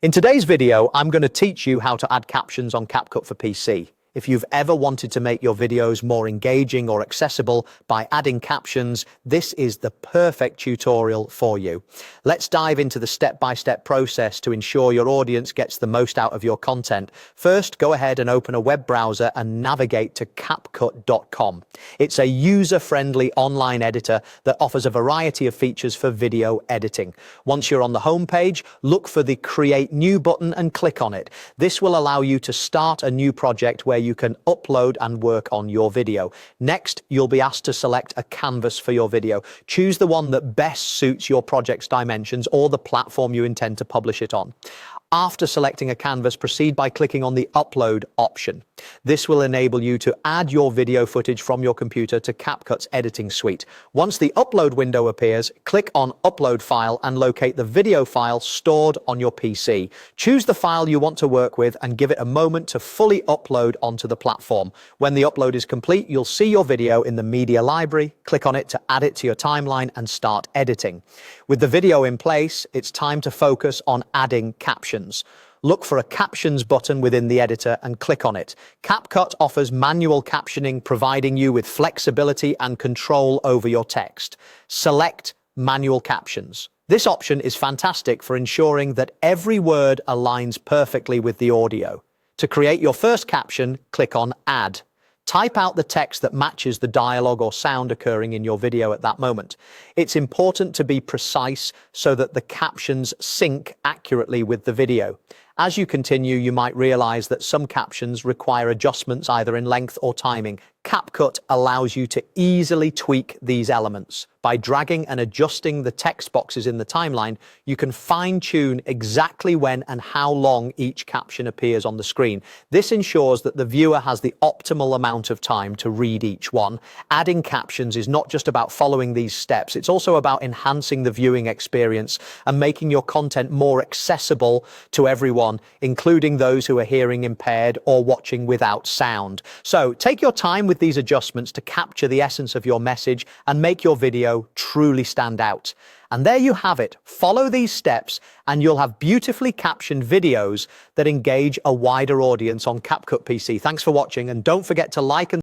In today's video, I'm going to teach you how to add captions on Capcut for PC. If you've ever wanted to make your videos more engaging or accessible by adding captions, this is the perfect tutorial for you. Let's dive into the step-by-step process to ensure your audience gets the most out of your content. First, go ahead and open a web browser and navigate to capcut.com. It's a user-friendly online editor that offers a variety of features for video editing. Once you're on the home page, look for the Create New button and click on it. This will allow you to start a new project where you can upload and work on your video. Next, you'll be asked to select a canvas for your video. Choose the one that best suits your project's dimensions or the platform you intend to publish it on. After selecting a canvas, proceed by clicking on the Upload option. This will enable you to add your video footage from your computer to Capcut's editing suite. Once the Upload window appears, click on Upload File and locate the video file stored on your PC. Choose the file you want to work with and give it a moment to fully upload onto the platform. When the upload is complete, you'll see your video in the media library. Click on it to add it to your timeline and start editing. With the video in place, it's time to focus on adding captions. Look for a Captions button within the editor and click on it. Capcut offers manual captioning, providing you with flexibility and control over your text. Select Manual Captions. This option is fantastic for ensuring that every word aligns perfectly with the audio. To create your first caption, click on Add. Type out the text that matches the dialogue or sound occurring in your video at that moment. It's important to be precise so that the captions sync accurately with the video. As you continue, you might realize that some captions require adjustments either in length or timing. Capcut allows you to easily tweak these elements. By dragging and adjusting the text boxes in the timeline, you can fine-tune exactly when and how long each caption appears on the screen. This ensures that the viewer has the optimal amount of time to read each one. Adding captions is not just about following these steps, it's also about enhancing the viewing experience and making your content more accessible to everyone, including those who are hearing impaired or watching without sound. So take your time with these adjustments to capture the essence of your message and make your video truly stand out. And there you have it. Follow these steps and you'll have beautifully captioned videos that engage a wider audience on Capcut PC. Thanks for watching, and don't forget to like and